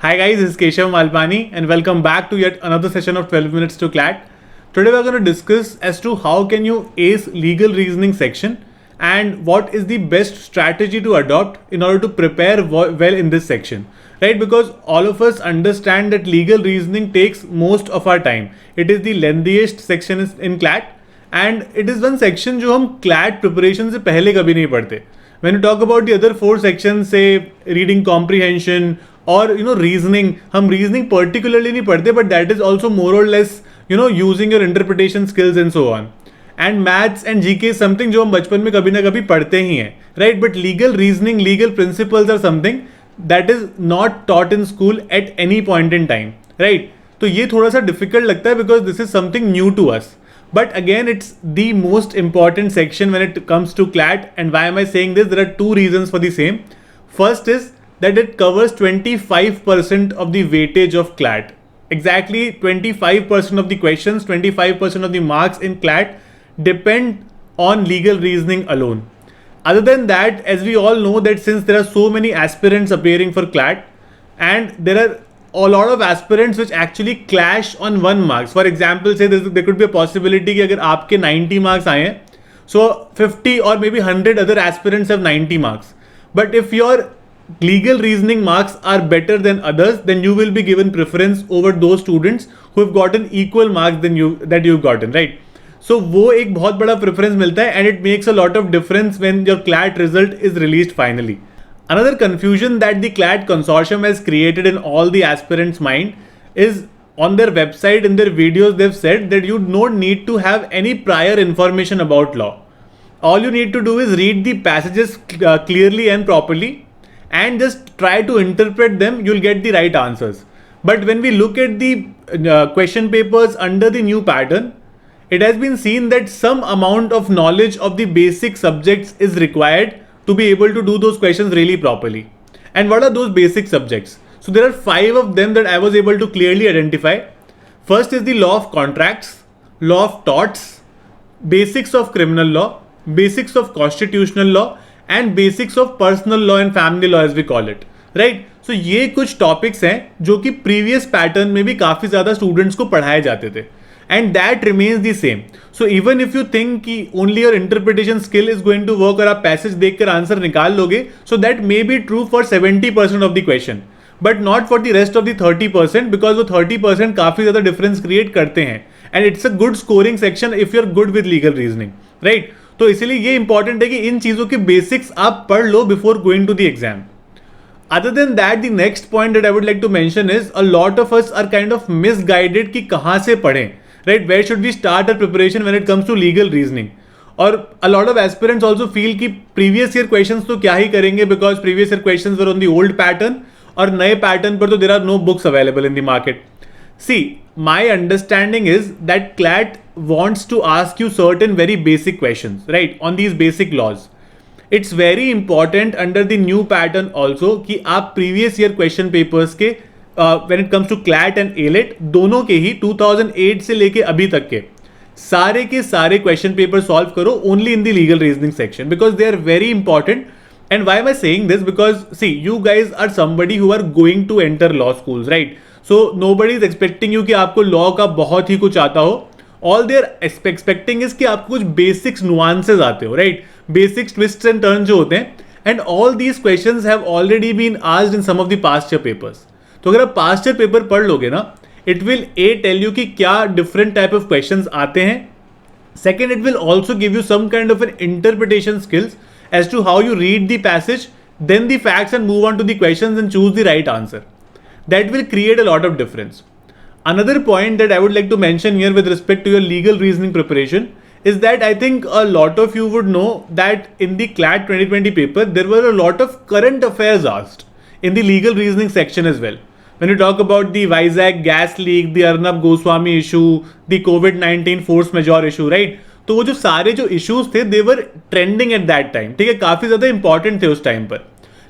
Hi guys, this is Keshav Malpani and welcome back to yet another session of 12 minutes to CLAT. Today we're going to discuss as to how can you ace legal reasoning section and what is the best strategy to adopt in order to prepare well in this section. Right, because all of us understand that legal reasoning takes most of our time. It is the lengthiest section in CLAT and it is one section जो हम CLAT preparation से पहले कभी नहीं पढ़ते. When you talk about the other four sections, say reading comprehension or reasoning, हम reasoning particularly नहीं पढ़ते, but that is also more or less using your interpretation skills and so on. And maths and GK is something जो हम बचपन में कभी ना कभी पढ़ते ही हैं, right? But legal reasoning, legal principles are something that is not taught in school at any point in time, right? तो ये थोड़ा सा difficult लगता है because this is something new to us. But again, it's the most important section when it comes to CLAT. And why am I saying this? There are two reasons for the same. First is that it covers 25% of the weightage of CLAT. Exactly 25% of the questions, 25% of the marks in CLAT depend on legal reasoning alone. Other than that, as we all know that since there are so many aspirants appearing for CLAT and there are a lot of aspirants which actually clash on 1 marks. For example, say there could be a possibility कि अगर आपके 90 marks आए हैं, so 50 or maybe 100 other aspirants have 90 marks. But if your legal reasoning marks are better than others, then you will be given preference over those students who have gotten equal marks than you've gotten, right? So वो एक बहुत बड़ा preference मिलता है and it makes a lot of difference when your CLAT result is released finally. Another confusion that the CLAT consortium has created in all the aspirants' mind is on their website, in their videos, they've said that you don't need to have any prior information about law. All you need to do is read the passages clearly and properly and just try to interpret them, you'll get the right answers. But when we look at the question papers under the new pattern, it has been seen that some amount of knowledge of the basic subjects is required to be able to do those questions really properly. And what are those basic subjects? So there are 5 of them that I was able to clearly identify. First is the law of contracts, law of torts, basics of criminal law, basics of constitutional law and basics of personal law and family law as we call it, right? So ये कुछ topics हैं जो कि previous pattern में भी काफी ज़्यादा students को पढ़ाए जाते थे. And that remains the same. So even if you think कि only your interpretation skill is going to work और आप passage देखकर answer निकाल लोगे, so that may be true for 70% of the question, but not for the rest of the 30% because वो 30% काफी ज़्यादा difference create करते हैं. And it's a good scoring section if you're good with legal reasoning, right? तो इसीलिए ये important है कि इन चीज़ों के basics आप पढ़ लो before going to the exam. Other than that, the next point that I would like to mention is a lot of us are kind of misguided कि कहाँ से पढ़ें. Right, where should we start our preparation when it comes to legal reasoning? और a lot of aspirants also feel कि previous year questions तो क्या ही करेंगे because previous year questions were on the old pattern और नए pattern पर तो there are no books available in the market. See, my understanding is that CLAT wants to ask you certain very basic questions, right, on these basic laws. It's very important under the new pattern also कि आप previous year question papers के when it comes to CLAT and ALET दोनों के ही 2008 से लेके अभी तक के सारे क्वेश्चन पेपर सॉल्व करो only in the legal reasoning section because they are very important. And why am I saying this? Because see, you guys are somebody who are going to enter law schools, right? So nobody is expecting you कि आपको law का बहुत ही कुछ आता हो. All they are expecting is कि आपको कुछ basics nuances आते हो, right? Basics twists and turns जो होते हैं. And all these questions have already been asked in some of the past year papers. तो अगर आप पास्ट ईयर पेपर पढ़ लोगे ना, इट विल टेल यू कि क्या डिफरेंट टाइप ऑफ क्वेश्चंस आते हैं. Second, it will also give you some kind of an interpretation skills as to how you read the passage, then the facts and move on to the questions and choose the right answer. That will create a lot of difference. Another point that I would like to mention here with respect to your legal reasoning preparation is that I think a lot of you would know that in the CLAT 2020 paper, there were a lot of current affairs asked in the legal reasoning section as well. When you talk about the Vizag gas leak, the Arnab Goswami issue, the COVID-19 force majeure issue, right? तो वो जो सारे जो issues थे, they were trending at that time. ठीक है, काफी ज़्यादा important थे उस time पर.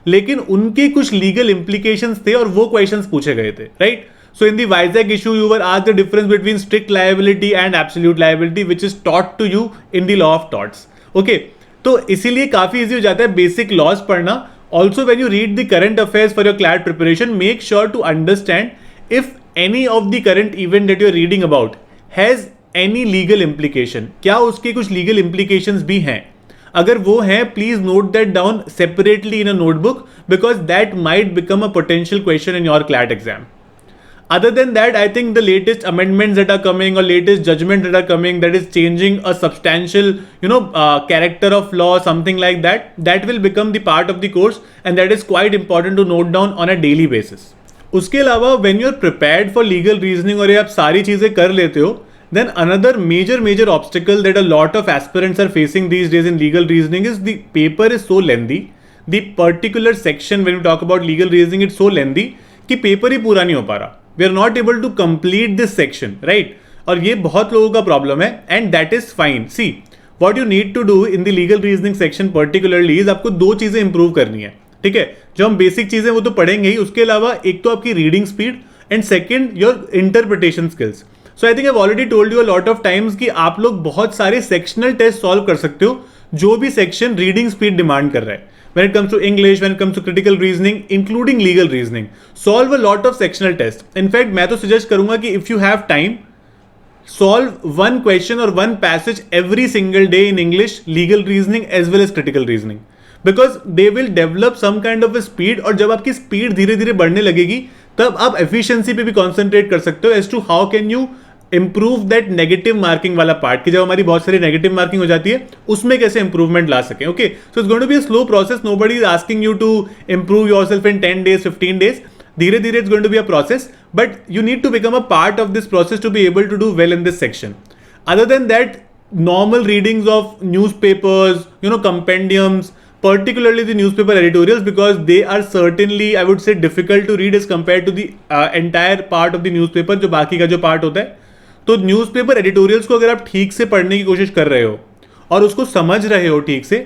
लेकिन उनके कुछ legal implications थे और वो questions पूछे गए थे, right? So in the Vizag issue, you were asked the difference between strict liability and absolute liability, which is taught to you in the law of torts. Okay, तो इसीलिए काफी easy हो जाता है basic laws पढ़ना Also, when you read the current affairs for your CLAT preparation, make sure to understand if any of the current event that you're reading about has any legal implication. क्या उसके कुछ legal implications भी हैं? अगर वो हैं, please note that down separately in a notebook because that might become a potential question in your CLAT exam. Other than that, I think the latest amendments that are coming or latest judgments that are coming that is changing a substantial, character of law, something like that, that will become the part of the course and that is quite important to note down on a daily basis. उसके अलावा when you are prepared for legal reasoning और ये आप सारी चीज़ें कर लेते हो, then another major obstacle that a lot of aspirants are facing these days in legal reasoning is the paper is so lengthy. The particular section when we talk about legal reasoning it's so lengthy कि paper ही पूरा नहीं हो पा रहा. We are not able to complete this section, right? और ये बहुत लोगों का प्रॉब्लम है and that is fine. See, what you need to do in the legal reasoning section particularly is आपको दो चीज़ें improve करनी है, ठीक है? जो हम बेसिक चीज़ें वो तो पढ़ेंगे ही, उसके अलावा एक तो आपकी reading speed and second your interpretation skills. So I think I already told you a lot of times कि आप लोग बहुत सारे सेक्शनल टेस्ट सॉल्व कर सकते हो जो भी सेक्शन रीडिंग स्पीड डिमांड कर रहा है. When it comes to English, when it comes to critical reasoning, including legal reasoning, solve a lot of sectional tests. In fact, मैं तो suggest करूँगा कि if you have time, solve one question or one passage every single day in English, legal reasoning as well as critical reasoning. Because they will develop some kind of a speed और जब आपकी speed धीरे धीरे बढ़ने लगेगी तब आप efficiency पे भी concentrate कर सकते हो as to how can you improve that negative marking वाला पार्ट कि जब हमारी बहुत सारी नेगेटिव मार्किंग हो जाती है उसमें कैसे इंप्रूवमेंट ला सकें. Okay, so it's going to be a slow process. Nobody is asking you to improve yourself in 10 days 15 days. धीरे धीरे it's going to be a process but you need to become a part of this process to be able to do well in this section. Other than that, normal readings of newspapers, compendiums, particularly the newspaper editorials, because they are certainly, I would say, difficult to read as compared to the entire part of the newspaper जो बाकी का जो part होता है. तो newspaper editorials को अगर आप ठीक से पढ़ने की कोशिश कर रहे हो और उसको समझ रहे हो ठीक से,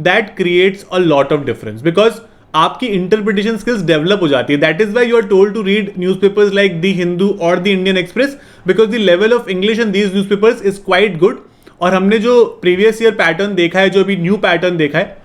that creates a lot of difference because आपकी इंटरप्रिटेशन स्किल्स डेवलप हो जाती है. That is why you are told to read newspapers like the Hindu और the Indian Express because the level of English in these newspapers is quite good. और हमने जो previous year pattern देखा है, जो अभी न्यू पैटर्न देखा है,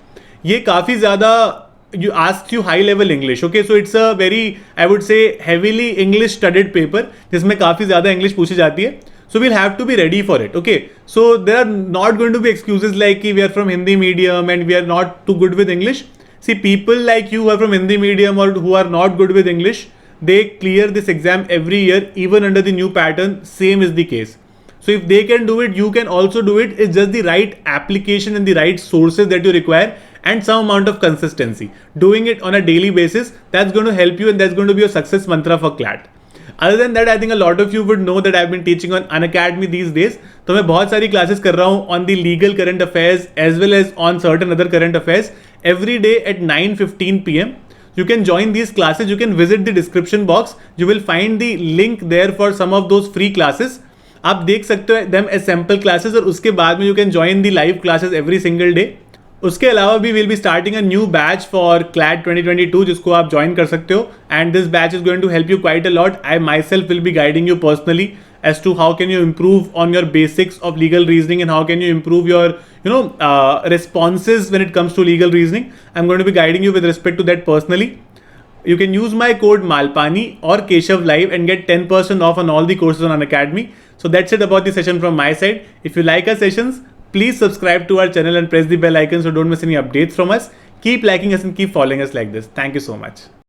ये काफ़ी ज़्यादा you asked you high level English. Okay, so it's a very, I would say, heavily English studied paper जिसमें काफ़ी ज़्यादा English पूछी जाती है. So we'll have to be ready for it. Okay, so there are not going to be excuses like we are from Hindi medium and we are not too good with English. See, people like you who are from Hindi medium or who are not good with English, they clear this exam every year even under the new pattern. Same is the case. So if they can do it, you can also do it. It's just the right application and the right sources that you require and some amount of consistency. Doing it on a daily basis, that's going to help you and that's going to be your success mantra for CLAT. Other than that, I think a lot of you would know that I've been teaching on Unacademy these days. तो मैं बहुत सारी classes कर रहा हूँ on the legal current affairs as well as on certain other current affairs every day at 9:15 p.m. You can join these classes. You can visit the description box. You will find the link there for some of those free classes. आप देख सकते हो them as sample classes और उसके बाद में you can join the live classes every single day. उसके अलावा भी will be starting a new batch for CLAT 2022 जिसको आप ज्वाइन कर सकते हो and this batch is going to help you quite a lot. I myself will be guiding you personally as to how can you improve on your basics of legal reasoning and how can you improve your responses when it comes to legal reasoning. I'm going to be guiding you with respect to that personally. You can use my code Malpani or Keshav Live and get 10% off on all the courses on Unacademy. So that's it about the session from my side. If you like our sessions, please subscribe to our channel and press the bell icon so don't miss any updates from us. Keep liking us and keep following us like this. Thank you so much.